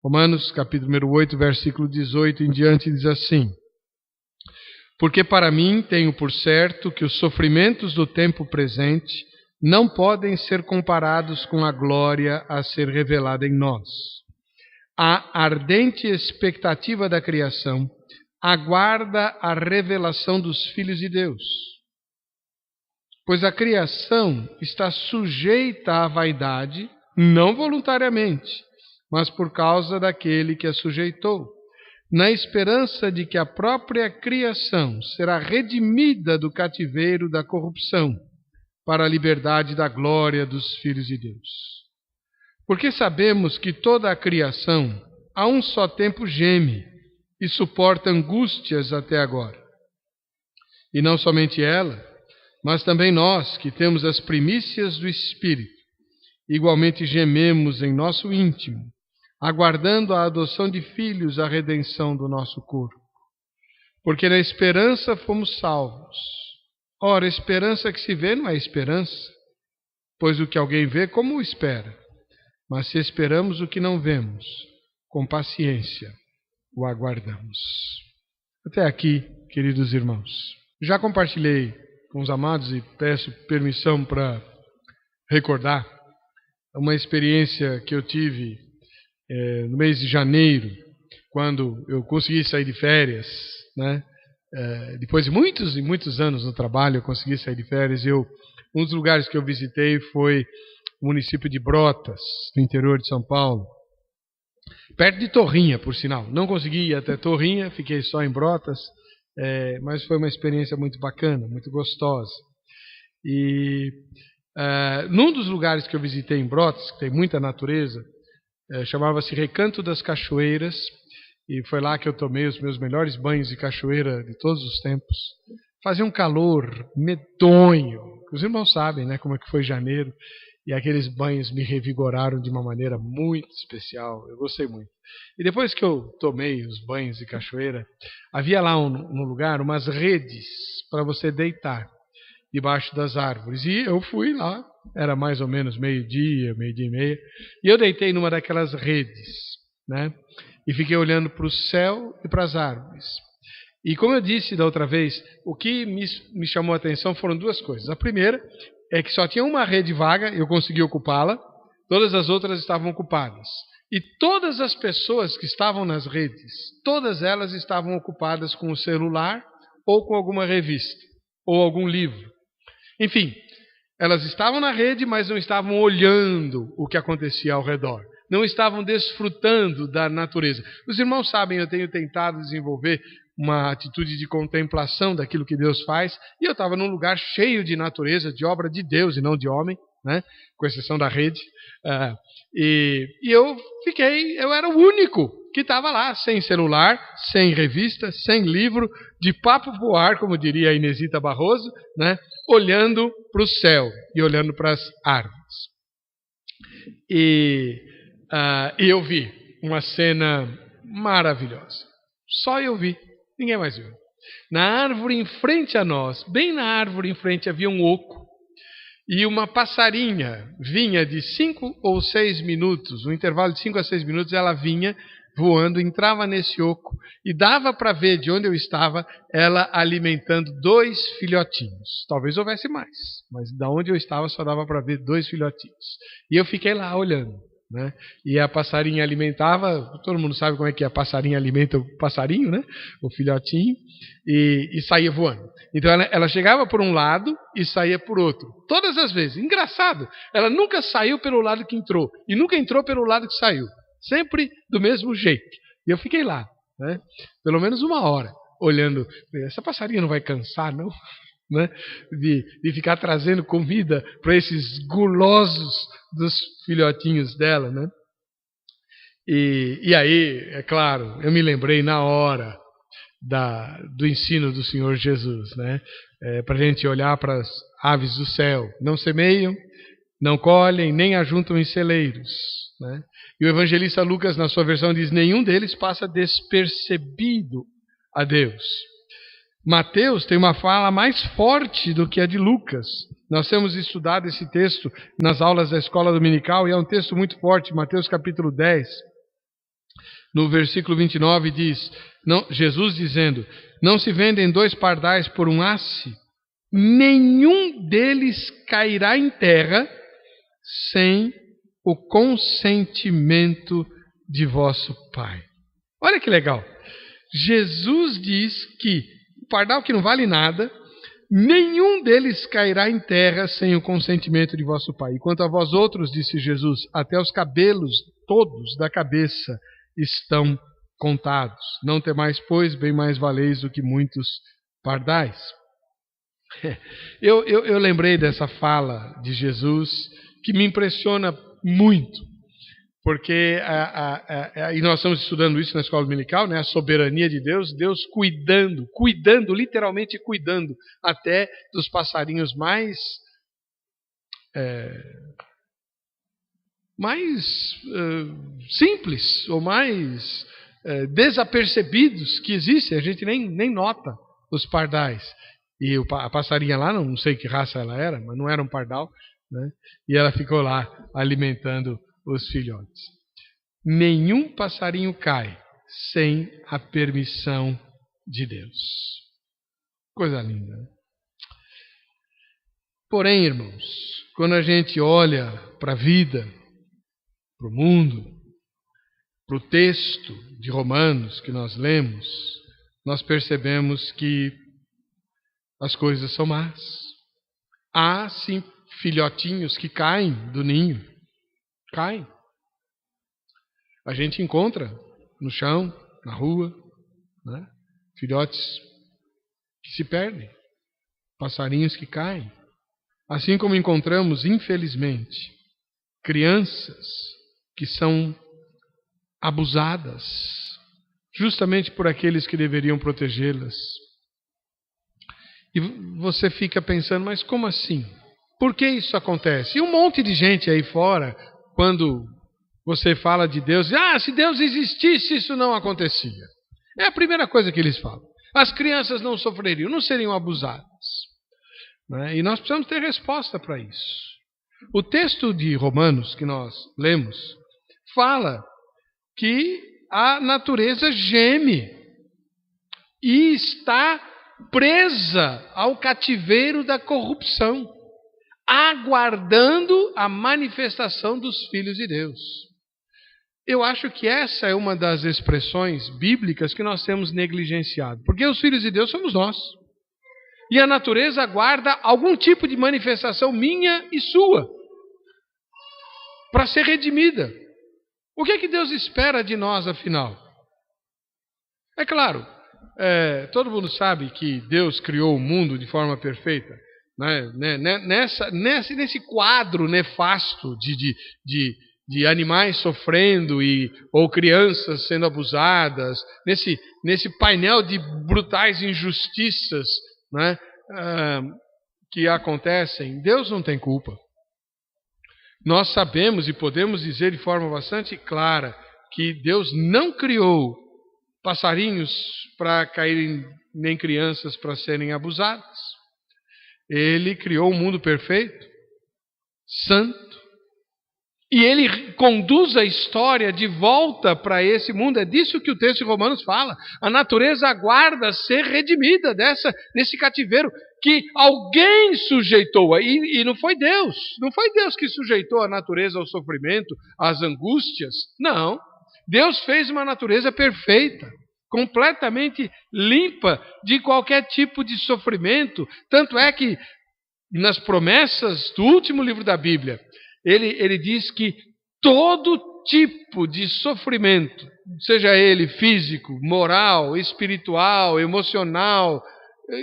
Romanos, capítulo número 8, versículo 18 em diante, diz assim: Porque para mim tenho por certo que os sofrimentos do tempo presente não podem ser comparados com a glória a ser revelada em nós. A ardente expectativa da criação aguarda a revelação dos filhos de Deus. Pois a criação está sujeita à vaidade, não voluntariamente, mas por causa daquele que a sujeitou, na esperança de que a própria criação será redimida do cativeiro da corrupção, para a liberdade da glória dos filhos de Deus. Porque sabemos que toda a criação, a um só tempo, geme e suporta angústias até agora. E não somente ela, mas também nós, que temos as primícias do Espírito, igualmente gememos em nosso íntimo, aguardando a adoção de filhos, a redenção do nosso corpo. Porque na esperança fomos salvos. Ora, a esperança que se vê não é esperança, pois o que alguém vê, como o espera? Mas se esperamos o que não vemos, com paciência o aguardamos. Até aqui, queridos irmãos. Já compartilhei com os amados e peço permissão para recordar uma experiência que eu tive no mês de janeiro, quando eu consegui sair de férias, né? Depois de muitos e muitos anos no trabalho, eu consegui sair de férias. Um dos lugares que eu visitei foi o município de Brotas, no interior de São Paulo, perto de Torrinha, por sinal. Não consegui ir até Torrinha, fiquei só em Brotas, mas foi uma experiência muito bacana, muito gostosa. E num dos lugares que eu visitei em Brotas, que tem muita natureza, chamava-se Recanto das Cachoeiras, e foi lá que eu tomei os meus melhores banhos de cachoeira de todos os tempos. Fazia um calor medonho. Os irmãos sabem, né, como é que foi janeiro, e aqueles banhos me revigoraram de uma maneira muito especial. Eu gostei muito. E depois que eu tomei os banhos de cachoeira, havia lá no lugar umas redes para você deitar debaixo das árvores. E eu fui lá, era mais ou menos meio-dia e meia, e eu deitei numa daquelas redes, né? E fiquei olhando para o céu e para as árvores. E como eu disse da outra vez, o que me chamou a atenção foram duas coisas. A primeira é que só tinha uma rede vaga, eu consegui ocupá-la, todas as outras estavam ocupadas. E todas as pessoas que estavam nas redes, todas elas estavam ocupadas com o celular ou com alguma revista ou algum livro. Enfim, elas estavam na rede, mas não estavam olhando o que acontecia ao redor. Não estavam desfrutando da natureza. Os irmãos sabem, eu tenho tentado desenvolver uma atitude de contemplação daquilo que Deus faz, e eu estava num lugar cheio de natureza, de obra de Deus e não de homem, né? Com exceção da rede. E eu era o único que estava lá, sem celular, sem revista, sem livro, de papo pro ar, como diria a Inesita Barroso, né? Olhando para o céu e olhando para as árvores. E eu vi uma cena maravilhosa. Só eu vi, ninguém mais viu. Na árvore em frente a nós, bem na árvore em frente, havia um oco. E uma passarinha vinha de 5 ou 6 minutos, um intervalo de 5 a 6 minutos, ela vinha voando, entrava nesse oco e dava para ver de onde eu estava ela alimentando 2 filhotinhos. Talvez houvesse mais, mas da onde eu estava só dava para ver 2 filhotinhos. E eu fiquei lá olhando, né? E a passarinha alimentava, todo mundo sabe como é que a passarinha alimenta o passarinho, né? O filhotinho, e saía voando. Então ela chegava por um lado e saía por outro, todas as vezes. Engraçado, ela nunca saiu pelo lado que entrou e nunca entrou pelo lado que saiu. Sempre do mesmo jeito. E eu fiquei lá, né? Pelo menos 1 hora, olhando. Essa passarinha não vai cansar, não? Né? De ficar trazendo comida para esses gulosos dos filhotinhos dela, né? E aí, é claro, eu me lembrei na hora do ensino do Senhor Jesus, né? Para a gente olhar para as aves do céu. Não semeiam, não colhem, nem ajuntam em celeiros, né? E o evangelista Lucas, na sua versão, diz: nenhum deles passa despercebido a Deus. Mateus tem uma fala mais forte do que a de Lucas. Nós temos estudado esse texto nas aulas da escola dominical e é um texto muito forte, Mateus capítulo 10. No versículo 29 diz, Jesus dizendo, não se vendem 2 pardais por um asse? Nenhum deles cairá em terra sem o consentimento de vosso Pai. Olha que legal. Jesus diz que o pardal que não vale nada, nenhum deles cairá em terra sem o consentimento de vosso Pai. E quanto a vós outros, disse Jesus, até os cabelos todos da cabeça estão contados. Não temais, pois, bem mais valeis do que muitos pardais. Eu lembrei dessa fala de Jesus que me impressiona muito, porque e nós estamos estudando isso na escola dominical, né? A soberania de Deus, Deus cuidando, literalmente cuidando, até dos passarinhos mais simples ou mais desapercebidos que existem. A gente nem nota os pardais. E a passarinha lá, não sei que raça ela era, mas não era um pardal, né? E ela ficou lá alimentando os filhotes. Nenhum passarinho cai sem a permissão de Deus. Coisa linda, né? Porém, irmãos, quando a gente olha para a vida, para o mundo, para o texto de Romanos que nós lemos, nós percebemos que as coisas são más. Há, sim, filhotinhos que caem do ninho. Caem. A gente encontra no chão, na rua, né? Filhotes que se perdem. Passarinhos que caem. Assim como encontramos, infelizmente, crianças que são abusadas, justamente por aqueles que deveriam protegê-las. E você fica pensando, mas como assim? Por que isso acontece? E um monte de gente aí fora, quando você fala de Deus, se Deus existisse, isso não acontecia. É a primeira coisa que eles falam. As crianças não sofreriam, não seriam abusadas. Né? E nós precisamos ter resposta para isso. O texto de Romanos que nós lemos fala que a natureza geme e está presa ao cativeiro da corrupção, aguardando a manifestação dos filhos de Deus. Eu acho que essa é uma das expressões bíblicas que nós temos negligenciado, porque os filhos de Deus somos nós. E a natureza aguarda algum tipo de manifestação minha e sua, para ser redimida. O que é que Deus espera de nós, afinal? É claro, todo mundo sabe que Deus criou o mundo de forma perfeita. Né? Nesse quadro nefasto de animais sofrendo ou crianças sendo abusadas, nesse painel de brutais injustiças, né, que acontecem, Deus não tem culpa. Nós sabemos e podemos dizer de forma bastante clara que Deus não criou passarinhos para caírem, nem crianças para serem abusadas. Ele criou um mundo perfeito, santo, e Ele conduz a história de volta para esse mundo. É disso que o texto de Romanos fala. A natureza aguarda ser redimida desse cativeiro que alguém sujeitou. E não foi Deus. Não foi Deus que sujeitou a natureza ao sofrimento, às angústias. Não. Deus fez uma natureza perfeita, completamente limpa de qualquer tipo de sofrimento. Tanto é que nas promessas do último livro da Bíblia, ele diz que todo tipo de sofrimento, seja ele físico, moral, espiritual, emocional,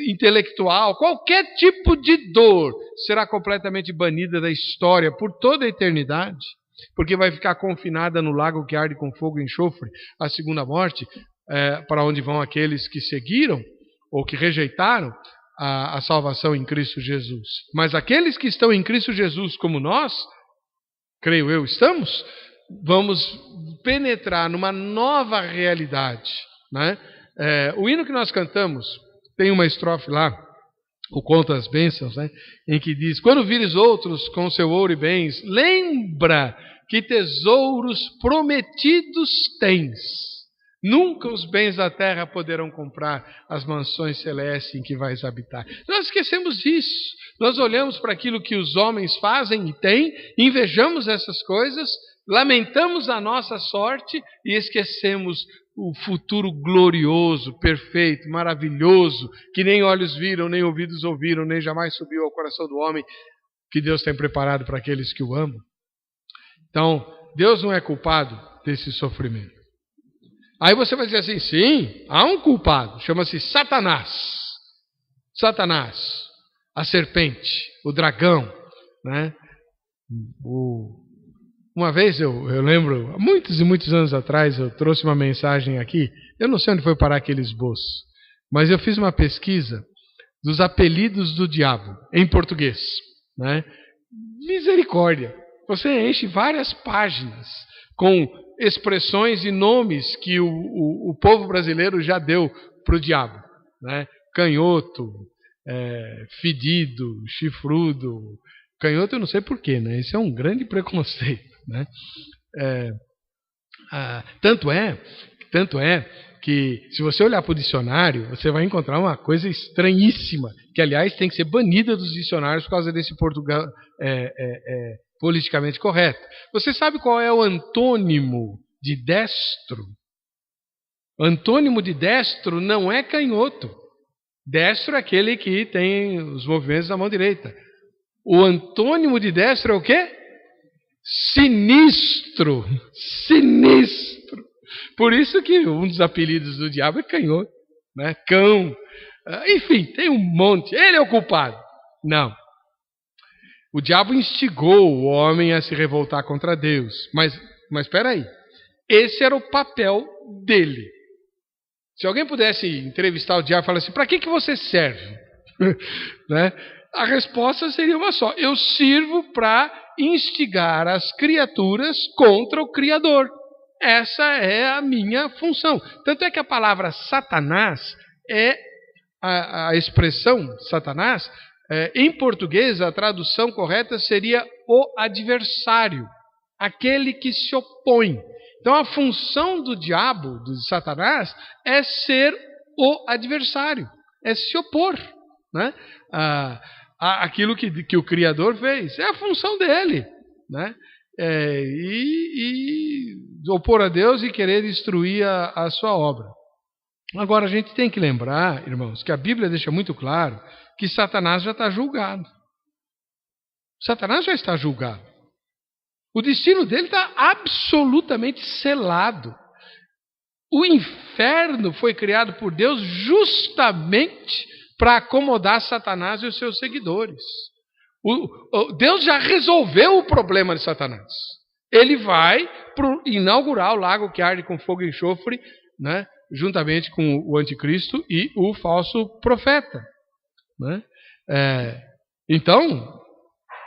intelectual, qualquer tipo de dor será completamente banida da história por toda a eternidade, porque vai ficar confinada no lago que arde com fogo e enxofre, a segunda morte, para onde vão aqueles que seguiram ou que rejeitaram a salvação em Cristo Jesus. Mas aqueles que estão em Cristo Jesus, como nós, creio eu, estamos, vamos penetrar numa nova realidade. Né? O hino que nós cantamos tem uma estrofe lá, o Conto das Bênçãos, né? Em que diz: quando vires outros com seu ouro e bens, lembra que tesouros prometidos tens. Nunca os bens da terra poderão comprar as mansões celestes em que vais habitar. Nós esquecemos disso. Nós olhamos para aquilo que os homens fazem e têm, invejamos essas coisas, lamentamos a nossa sorte e esquecemos o futuro glorioso, perfeito, maravilhoso, que nem olhos viram, nem ouvidos ouviram, nem jamais subiu ao coração do homem, que Deus tem preparado para aqueles que o amam. Então, Deus não é culpado desse sofrimento. Aí você vai dizer assim, sim, há um culpado, chama-se Satanás. Satanás, a serpente, o dragão, né? Uma vez eu lembro, há muitos e muitos anos atrás, eu trouxe uma mensagem aqui, eu não sei onde foi parar aquele esboço, mas eu fiz uma pesquisa dos apelidos do diabo, em português, né? Misericórdia! Você enche várias páginas com expressões e nomes que o povo brasileiro já deu para o diabo, né? Canhoto, fedido, chifrudo. Canhoto eu não sei porquê, né? Isso é um grande preconceito, né? Tanto é que se você olhar para o dicionário, você vai encontrar uma coisa estranhíssima, que aliás tem que ser banida dos dicionários por causa desse português politicamente correto. Você sabe qual é o antônimo de destro? Antônimo de destro não é canhoto. Destro é aquele que tem os movimentos da mão direita. O antônimo de destro é o quê? Sinistro. Sinistro. Por isso que um dos apelidos do diabo é canhoto, né? Cão. Enfim, tem um monte. Ele é o culpado. Não. O diabo instigou o homem a se revoltar contra Deus. Mas espera aí. Esse era o papel dele. Se alguém pudesse entrevistar o diabo e falar assim, para que você serve? Né? A resposta seria uma só. Eu sirvo para instigar as criaturas contra o Criador. Essa é a minha função. Tanto é que a palavra Satanás é a expressão Satanás. Em português, a tradução correta seria o adversário, aquele que se opõe. Então, a função do diabo, de Satanás, é ser o adversário, é se opor, né? Aquilo que o Criador fez. É a função dele, né? E opor a Deus e querer destruir a sua obra. Agora, a gente tem que lembrar, irmãos, que a Bíblia deixa muito claro que Satanás já está julgado. Satanás já está julgado. O destino dele está absolutamente selado. O inferno foi criado por Deus justamente para acomodar Satanás e os seus seguidores. Deus já resolveu o problema de Satanás. Ele vai inaugurar o lago que arde com fogo e enxofre, né, juntamente com o anticristo e o falso profeta. Né? Então,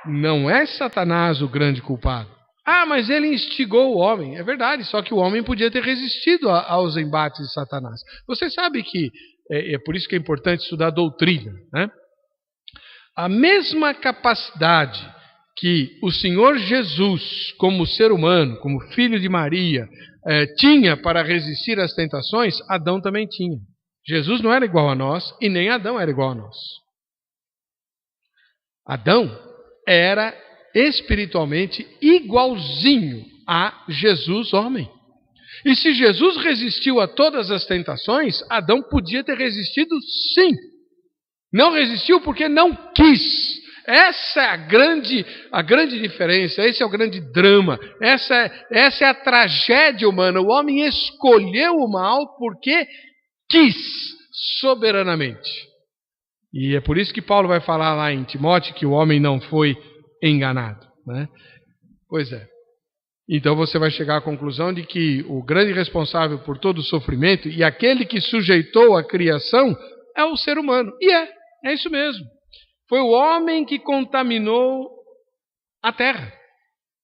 não é Satanás o grande culpado. Mas ele instigou o homem. É verdade, só que o homem podia ter resistido aos embates de Satanás. Você sabe que é por isso que é importante estudar doutrina, né? A mesma capacidade que o Senhor Jesus, como ser humano, como filho de Maria, tinha para resistir às tentações, Adão também tinha. Jesus não era igual a nós e nem Adão era igual a nós. Adão era espiritualmente igualzinho a Jesus, homem. E se Jesus resistiu a todas as tentações, Adão podia ter resistido sim. Não resistiu porque não quis. Essa é a grande diferença, esse é o grande drama, essa é a tragédia humana. O homem escolheu o mal porque quis soberanamente. E é por isso que Paulo vai falar lá em Timóteo que o homem não foi enganado, né? Pois é. Então você vai chegar à conclusão de que o grande responsável por todo o sofrimento e aquele que sujeitou a criação é o ser humano. E é isso mesmo. Foi o homem que contaminou a terra.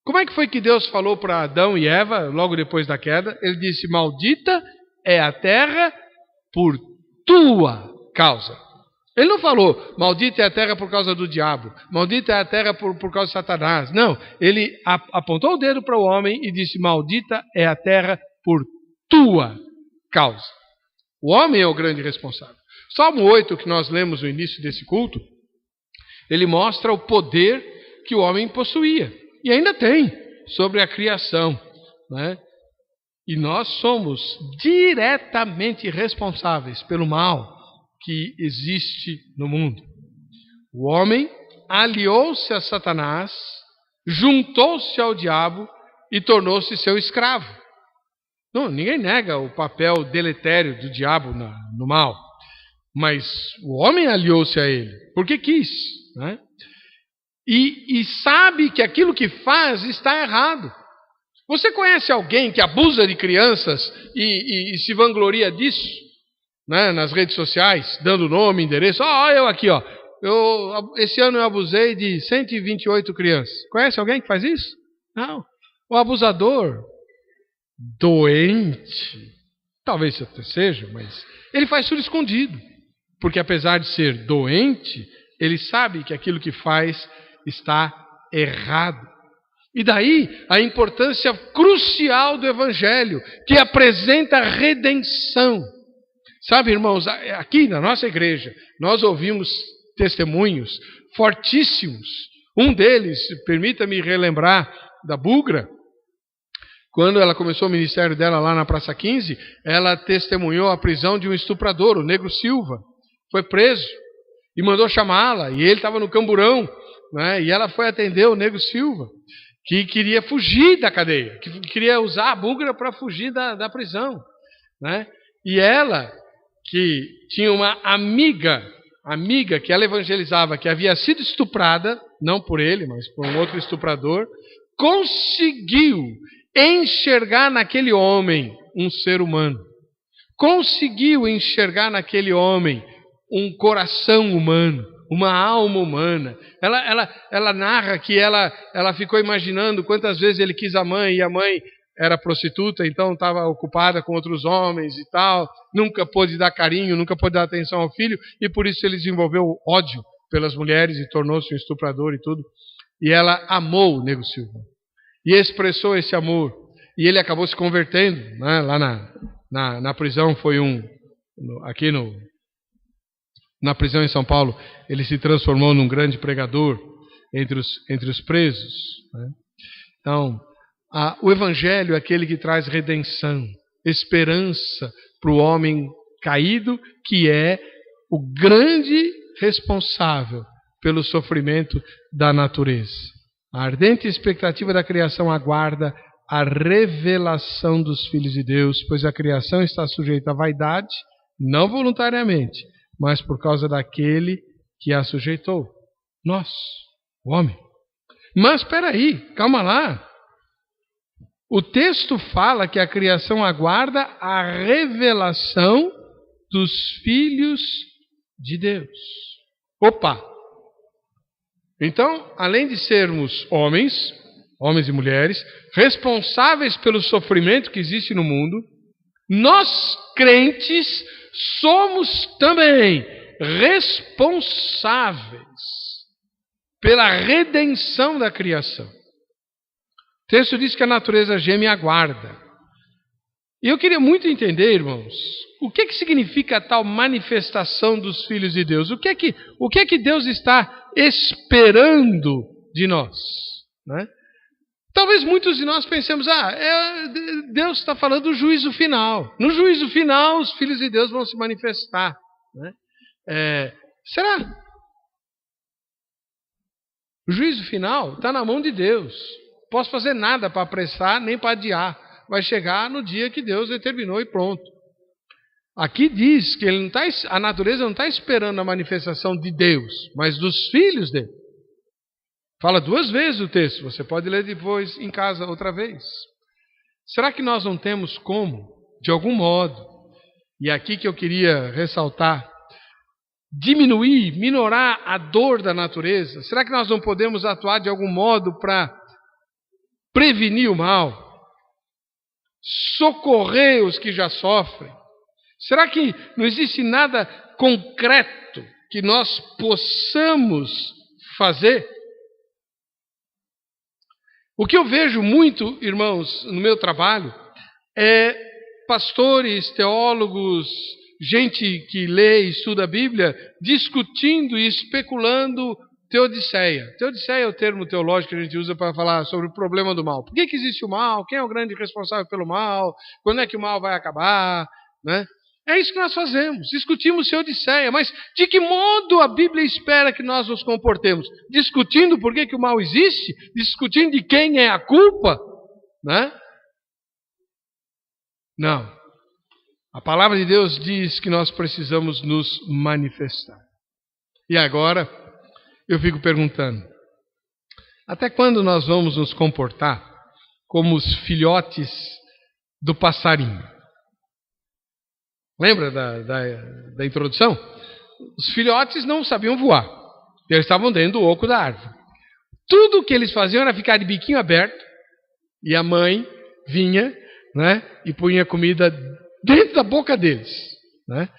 Como é que foi que Deus falou para Adão e Eva, logo depois da queda? Ele disse, maldita é a terra por tua causa. Ele não falou, maldita é a terra por causa do diabo, maldita é a terra por causa de Satanás. Não, ele apontou o dedo para o homem e disse, maldita é a terra por tua causa. O homem é o grande responsável. Salmo 8, que nós lemos no início desse culto, ele mostra o poder que o homem possuía, e ainda tem, sobre a criação, né? E nós somos diretamente responsáveis pelo mal que existe no mundo. O homem aliou-se a Satanás, juntou-se ao diabo e tornou-se seu escravo. Não, ninguém nega o papel deletério do diabo no mal, mas o homem aliou-se a ele porque quis, né? E sabe que aquilo que faz está errado. Você conhece alguém que abusa de crianças e se vangloria disso, né, nas redes sociais, dando nome, endereço? Eu aqui, esse ano eu abusei de 128 crianças. Conhece alguém que faz isso? Não. O abusador, doente, talvez até seja, mas ele faz tudo escondido. Porque apesar de ser doente, ele sabe que aquilo que faz está errado. E daí a importância crucial do Evangelho, que apresenta a redenção. Sabe, irmãos, aqui na nossa igreja, nós ouvimos testemunhos fortíssimos. Um deles, permita-me relembrar, da Bugra, quando ela começou o ministério dela lá na Praça 15, ela testemunhou a prisão de um estuprador, o Negro Silva. Foi preso e mandou chamá-la, e ele estava no Camburão, né? E ela foi atender o Negro Silva, que queria fugir da cadeia, que queria usar a Bugra para fugir da prisão, né? E ela, que tinha uma amiga que ela evangelizava, que havia sido estuprada, não por ele, mas por um outro estuprador, conseguiu enxergar naquele homem um ser humano. Conseguiu enxergar naquele homem um coração humano, uma alma humana. Ela narra que ela ficou imaginando quantas vezes ele quis a mãe, e a mãe era prostituta, então estava ocupada com outros homens e tal, nunca pôde dar carinho, nunca pôde dar atenção ao filho, e por isso ele desenvolveu ódio pelas mulheres e tornou-se um estuprador e tudo. E ela amou o Negro Silva e expressou esse amor, e ele acabou se convertendo, né? Lá na prisão, foi na prisão em São Paulo, ele se transformou num grande pregador entre os presos, né? Então, o Evangelho é aquele que traz redenção, esperança para o homem caído, que é o grande responsável pelo sofrimento da natureza. A ardente expectativa da criação aguarda a revelação dos filhos de Deus, pois a criação está sujeita à vaidade, não voluntariamente, mas por causa daquele que a sujeitou. Nós, o homem. Mas espera aí, calma lá. O texto fala que a criação aguarda a revelação dos filhos de Deus. Opa! Então, além de sermos homens e mulheres, responsáveis pelo sofrimento que existe no mundo, nós, crentes, somos também responsáveis pela redenção da criação. O texto diz que a natureza geme e aguarda. E eu queria muito entender, irmãos, o que significa a tal manifestação dos filhos de Deus? O que é que Deus está esperando de nós, né? Talvez muitos de nós pensemos, Deus está falando do juízo final. No juízo final, os filhos de Deus vão se manifestar, né? Será? O juízo final está na mão de Deus. Não posso fazer nada para apressar, nem para adiar. Vai chegar no dia que Deus determinou e pronto. Aqui diz que a natureza não está esperando a manifestação de Deus, mas dos filhos dele. Fala 2 vezes o texto, você pode ler depois em casa outra vez. Será que nós não temos como, de algum modo, e aqui que eu queria ressaltar, minorar a dor da natureza? Será que nós não podemos atuar de algum modo para prevenir o mal? Socorrer os que já sofrem? Será que não existe nada concreto que nós possamos fazer? O que eu vejo muito, irmãos, no meu trabalho, é pastores, teólogos, gente que lê e estuda a Bíblia, discutindo e especulando teodiceia. Teodiceia é o termo teológico que a gente usa para falar sobre o problema do mal. Por que existe o mal? Quem é o grande responsável pelo mal? Quando é que o mal vai acabar? Né? É isso que nós fazemos, discutimos teodiceia, mas de que modo a Bíblia espera que nós nos comportemos? Discutindo por que o mal existe? Discutindo de quem é a culpa? Né? Não. A palavra de Deus diz que nós precisamos nos manifestar. E agora, eu fico perguntando, até quando nós vamos nos comportar como os filhotes do passarinho? Lembra da introdução? Os filhotes não sabiam voar. Eles estavam dentro do oco da árvore. Tudo o que eles faziam era ficar de biquinho aberto e a mãe vinha, né, e punha comida dentro da boca deles. Né?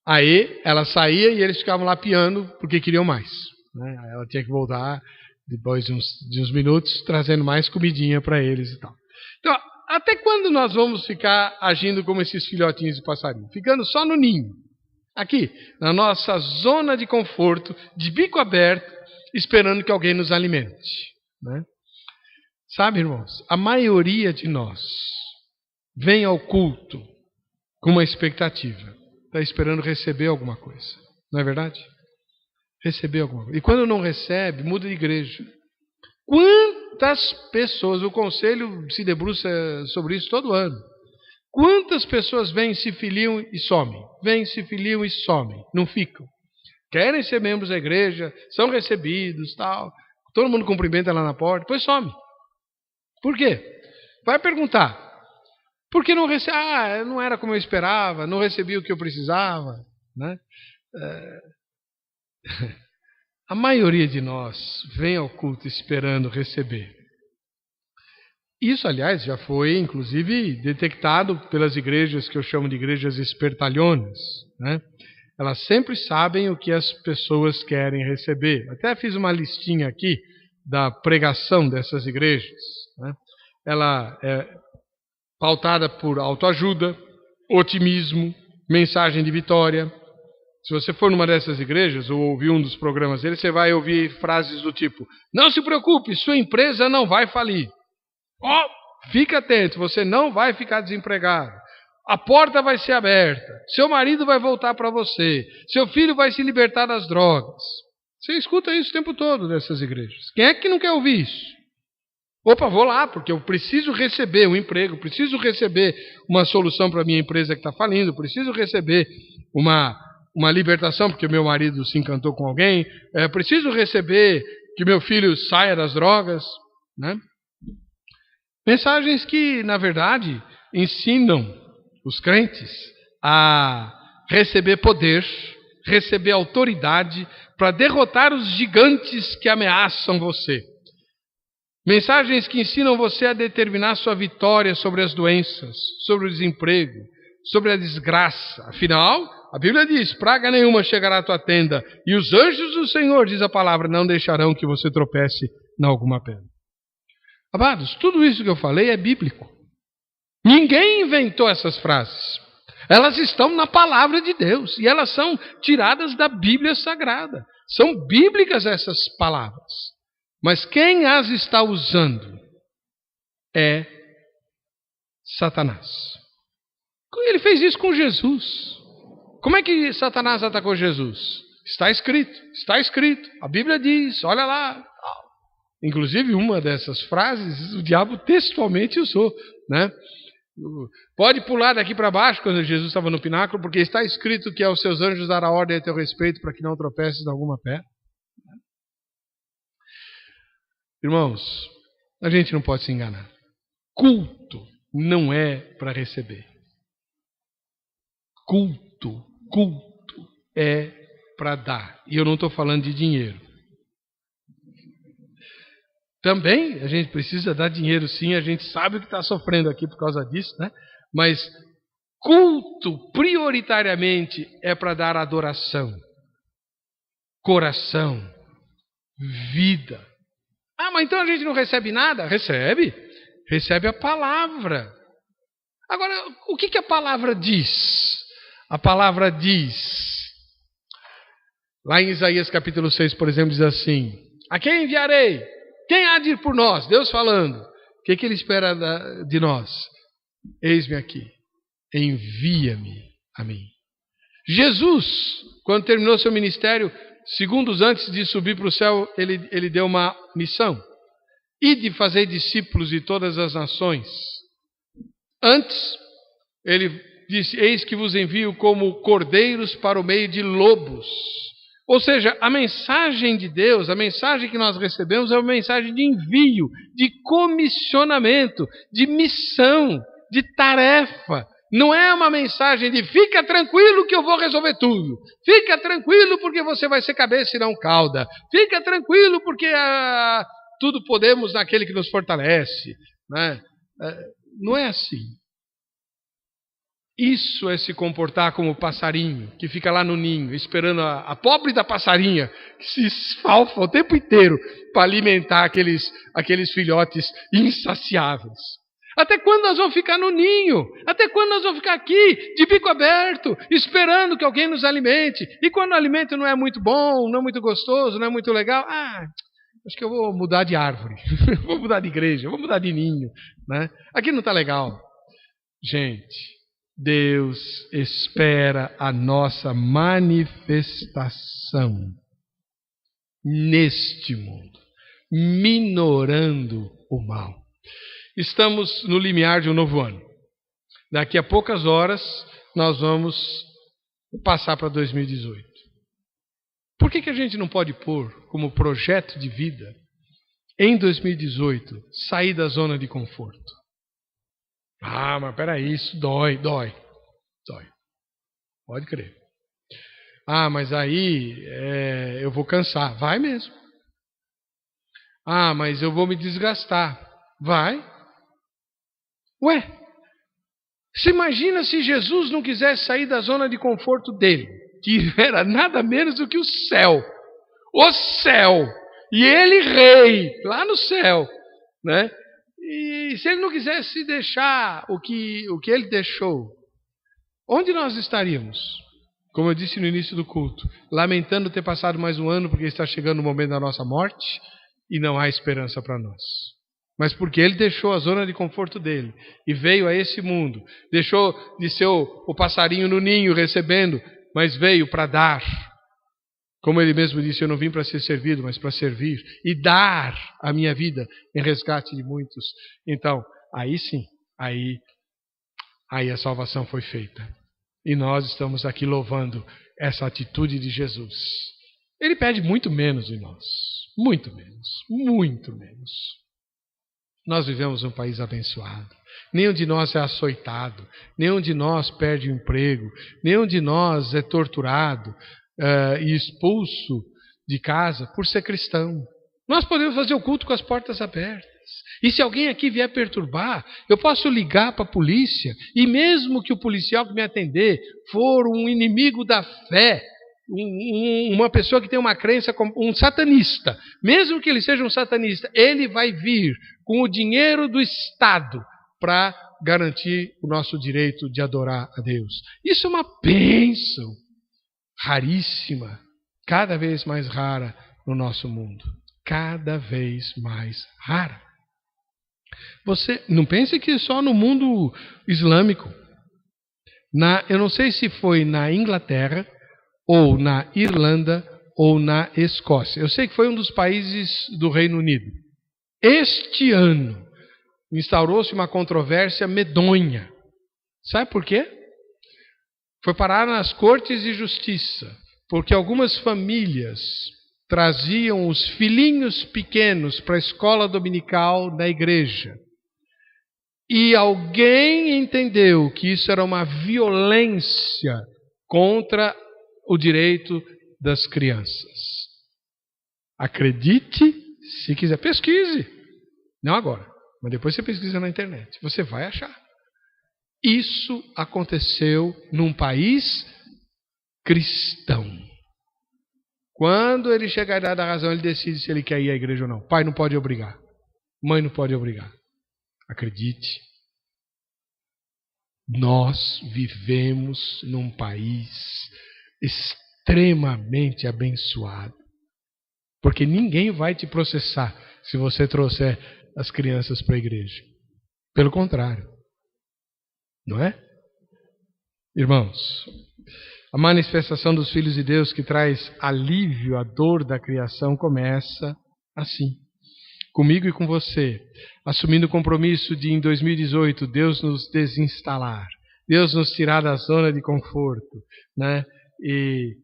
Aí ela saía e eles ficavam lá piando porque queriam mais. Né? Aí ela tinha que voltar depois de uns minutos trazendo mais comidinha para eles e tal. Então, até quando nós vamos ficar agindo como esses filhotinhos de passarinho? Ficando só no ninho. Aqui, na nossa zona de conforto, de bico aberto, esperando que alguém nos alimente. Né? Sabe, irmãos, a maioria de nós vem ao culto com uma expectativa. Está esperando receber alguma coisa. Não é verdade? Receber alguma coisa. E quando não recebe, muda de igreja. Quantas pessoas, o conselho se debruça sobre isso todo ano. Quantas pessoas vêm, se filiam e somem? Vêm, se filiam e somem. Não ficam. Querem ser membros da igreja, são recebidos, tal. Todo mundo cumprimenta lá na porta, depois some. Por quê? Vai perguntar. Por que não recebe? Ah, não era como eu esperava, não recebi o que eu precisava. Né? A maioria de nós vem ao culto esperando receber. Isso, aliás, já foi, inclusive, detectado pelas igrejas que eu chamo de igrejas espertalhonas. Né? Elas sempre sabem o que as pessoas querem receber. Até fiz uma listinha aqui da pregação dessas igrejas. Né? Ela é pautada por autoajuda, otimismo, mensagem de vitória. Se você for numa dessas igrejas ou ouvir um dos programas deles, você vai ouvir frases do tipo: não se preocupe, sua empresa não vai falir. Fica atento, você não vai ficar desempregado. A porta vai ser aberta. Seu marido vai voltar para você. Seu filho vai se libertar das drogas. Você escuta isso o tempo todo dessas igrejas. Quem é que não quer ouvir isso? Opa, vou lá, porque eu preciso receber um emprego, preciso receber uma solução para a minha empresa que está falindo, preciso receber uma libertação porque meu marido se encantou com alguém, preciso receber que meu filho saia das drogas. Né? Mensagens que, na verdade, ensinam os crentes a receber poder, receber autoridade para derrotar os gigantes que ameaçam você. Mensagens que ensinam você a determinar sua vitória sobre as doenças, sobre o desemprego, sobre a desgraça. Afinal, a Bíblia diz: praga nenhuma chegará à tua tenda, e os anjos do Senhor, diz a palavra, não deixarão que você tropece em alguma pedra. Amados, tudo isso que eu falei é bíblico. Ninguém inventou essas frases. Elas estão na palavra de Deus e elas são tiradas da Bíblia Sagrada. São bíblicas essas palavras. Mas quem as está usando é Satanás. Ele fez isso com Jesus. Como é que Satanás atacou Jesus? Está escrito, está escrito. A Bíblia diz, olha lá. Inclusive, uma dessas frases o diabo textualmente usou. Né? Pode pular daqui para baixo quando Jesus estava no pináculo, porque está escrito que aos seus anjos dará ordem a teu respeito para que não tropeces em alguma pedra. Irmãos, a gente não pode se enganar. Culto não é para receber. Culto é para dar. E eu não estou falando de dinheiro. Também a gente precisa dar dinheiro, sim. A gente sabe o que está sofrendo aqui por causa disso, né? Mas culto, prioritariamente, é para dar adoração, coração, vida. Ah, mas então a gente não recebe nada? Recebe. Recebe a palavra. Agora, o que a palavra diz? A palavra diz, lá em Isaías capítulo 6, por exemplo, diz assim: a quem enviarei? Quem há de ir por nós? Deus falando. O que ele espera de nós? Eis-me aqui, envia-me a mim. Jesus, quando terminou seu ministério, segundos antes de subir para o céu, ele deu uma missão: ide fazer discípulos de todas as nações. Antes, ele disse: eis que vos envio como cordeiros para o meio de lobos. Ou seja, a mensagem de Deus, a mensagem que nós recebemos é uma mensagem de envio, de comissionamento, de missão, de tarefa. Não é uma mensagem de fica tranquilo que eu vou resolver tudo. Fica tranquilo porque você vai ser cabeça e não cauda. Fica tranquilo porque tudo podemos naquele que nos fortalece. Né? Não é assim. Isso é se comportar como o passarinho que fica lá no ninho, esperando a pobre da passarinha, que se esfalfa o tempo inteiro para alimentar aqueles filhotes insaciáveis. Até quando nós vamos ficar no ninho? Até quando nós vamos ficar aqui, de bico aberto, esperando que alguém nos alimente? E quando o alimento não é muito bom, não é muito gostoso, não é muito legal, acho que eu vou mudar de árvore, vou mudar de igreja, vou mudar de ninho. Né? Aqui não está legal. Gente, Deus espera a nossa manifestação neste mundo, minorando o mal. Estamos no limiar de um novo ano. Daqui a poucas horas nós vamos passar para 2018. Por que a gente não pode pôr como projeto de vida, em 2018, sair da zona de conforto? Mas peraí, isso dói. Pode crer. Mas aí eu vou cansar. Vai mesmo. Mas eu vou me desgastar. Vai. Ué, se imagina se Jesus não quisesse sair da zona de conforto dele, que era nada menos do que o céu. O céu. E ele rei, lá no céu. Né? E se ele não quisesse deixar o que ele deixou, onde nós estaríamos? Como eu disse no início do culto, lamentando ter passado mais um ano porque está chegando o momento da nossa morte e não há esperança para nós. Mas porque ele deixou a zona de conforto dele e veio a esse mundo, deixou de ser o passarinho no ninho recebendo, mas veio para dar. Como ele mesmo disse, eu não vim para ser servido, mas para servir e dar a minha vida em resgate de muitos. Então, aí sim, aí a salvação foi feita. E nós estamos aqui louvando essa atitude de Jesus. Ele pede muito menos de nós. Muito menos. Muito menos. Nós vivemos um país abençoado. Nenhum de nós é açoitado. Nenhum de nós perde o emprego. Nenhum de nós é torturado e expulso de casa por ser cristão. Nós podemos fazer o culto com as portas abertas. E se alguém aqui vier perturbar, eu posso ligar para a polícia, e mesmo que o policial que me atender for um inimigo da fé, uma pessoa que tem uma crença, um satanista, mesmo que ele seja um satanista, ele vai vir com o dinheiro do Estado para garantir o nosso direito de adorar a Deus. Isso é uma bênção raríssima, cada vez mais rara no nosso mundo. Cada vez mais rara. Você não pense que só no mundo islâmico. Eu não sei se foi na Inglaterra, ou na Irlanda, ou na Escócia. Eu sei que foi um dos países do Reino Unido. Este ano, instaurou-se uma controvérsia medonha. Sabe por quê? Foi parar nas cortes de justiça, porque algumas famílias traziam os filhinhos pequenos para a escola dominical da igreja. E alguém entendeu que isso era uma violência contra o direito das crianças. Acredite se quiser. Pesquise. Não agora, mas depois você pesquisa na internet. Você vai achar. Isso aconteceu num país cristão. Quando ele chega à idade da razão, ele decide se ele quer ir à igreja ou não. Pai não pode obrigar. Mãe não pode obrigar. Acredite. Nós vivemos num país extremamente abençoado. Porque ninguém vai te processar se você trouxer as crianças para a igreja. Pelo contrário. Não é? Irmãos, a manifestação dos filhos de Deus que traz alívio à dor da criação começa assim. Comigo e com você, assumindo o compromisso de em 2018 Deus nos desinstalar, Deus nos tirar da zona de conforto, né? E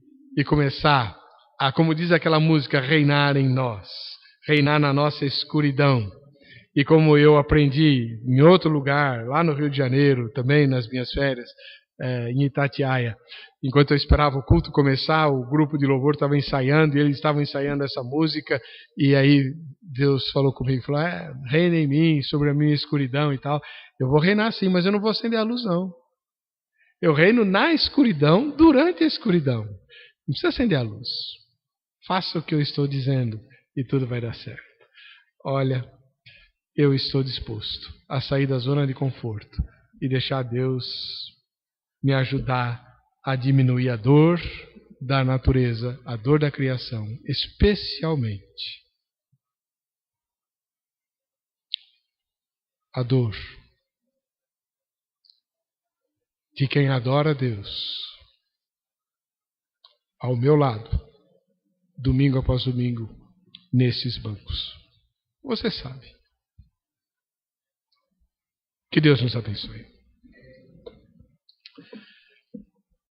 começar a, como diz aquela música, reinar em nós, reinar na nossa escuridão. E como eu aprendi em outro lugar, lá no Rio de Janeiro, também nas minhas férias, em Itatiaia, enquanto eu esperava o culto começar, o grupo de louvor estava ensaiando, e eles estavam ensaiando essa música, e aí Deus falou comigo, falou, reina em mim, sobre a minha escuridão e tal. Eu vou reinar sim, mas eu não vou acender a luz não. Eu reino na escuridão, durante a escuridão. Não precisa acender a luz. Faça o que eu estou dizendo e tudo vai dar certo. Olha, eu estou disposto a sair da zona de conforto e deixar Deus me ajudar a diminuir a dor da natureza, a dor da criação, especialmente a dor de quem adora a Deus ao meu lado, domingo após domingo, nesses bancos. Você sabe. Que Deus nos abençoe.